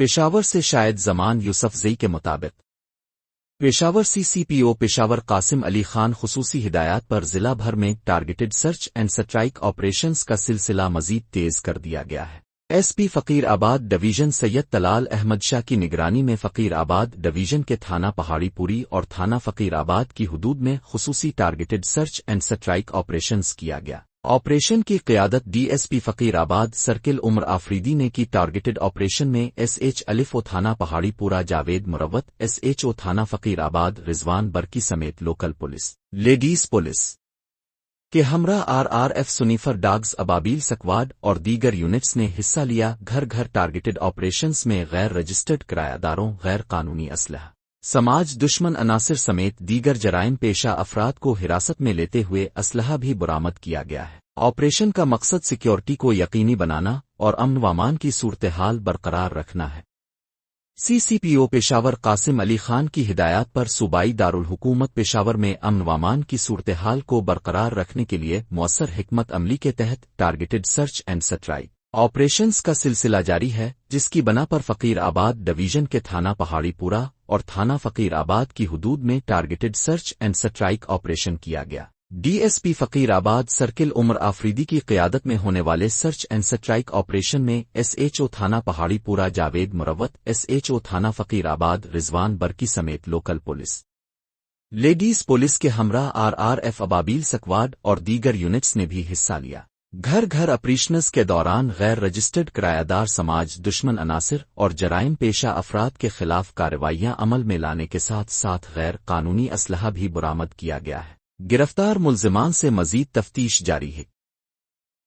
पेशावर से शायद जमान यूसुफजई के मुताबिक पेशावर CCPO पेशावर कासिम अली खान खुसूसी हिदायत पर जिला भर में targeted search and strike operations का सिलसिला मजीद तेज कर दिया गया है। SP फकीर आबाद डिवीजन सैयद तलाल अहमद शाह की निगरानी में फकीर आबाद डिवीजन के थाना पहाड़ीपुरी और थाना फकीर आबाद की हुदूद में खुसूसी targeted search and strike operations किया गया। ऑपरेशन की क़यादत DSP फकीर आबाद सर्किल उमर आफरीदी ने की। टारगेटेड ऑपरेशन में SHO थाना पहाड़ीपुरा जावेद मुरवत, SHO थाना फकीर आबाद रिजवान बरकी समेत लोकल पुलिस, लेडीज पुलिस के हमरा RRF सुनीफर डॉग्स अबाबील स्क्वाड और दीगर यूनिट्स ने हिस्सा लिया। घर घर टारगेटेड ऑपरेशंस में गैर रजिस्टर्ड किरायादारों, गैर कानूनी असलहा, समाज दुश्मन अनासिर समेत दीगर जराइम पेशा अफराद को हिरासत में लेते हुए असलहा भी बरामद किया गया है। ऑपरेशन का मकसद सिक्योरिटी को यकीनी बनाना और अमन व अमान की सूरत-ए-हाल बरकरार रखना है। CCPO पेशावर कासिम अली खान की हिदायत पर सूबाई दारुल हुकूमत पेशावर में अमन व अमान की सूरत-ए-हाल को बरकरार रखने के लिए मुअस्सर हिकमत अमली के तहत targeted search and strike operations का सिलसिला जारी है, जिसकी बना पर फकीर आबाद डिवीजन के थाना पहाड़ीपुरा और थाना फकीर आबाद की हुदूद में targeted search and strike operation किया गया। DSP फकीर आबाद सर्किल उमर आफरीदी की क़यादत में होने वाले सर्च एंड स्ट्राइक ऑपरेशन में SHO थाना पहाड़ीपुरा जावेद मुरवत, SHO थाना फकीर आबाद रिजवान बरकी समेत लोकल पुलिस, लेडीज पुलिस के हमरा RRF अबाबील स्क्वाड और दीगर यूनिट्स ने भी हिस्सा लिया। घर घर ऑपरेशंस के दौरान गैर रजिस्टर्ड किरायादार, समाज दुश्मन अनासिर और जराइम पेशा अफराद के खिलाफ कार्रवाइयां अमल में लाने के साथ साथ गैर कानूनी असलहा भी बरामद किया गया है। गिरफ्तार मुल्जिमान से मजीद तफ्तीश जारी है।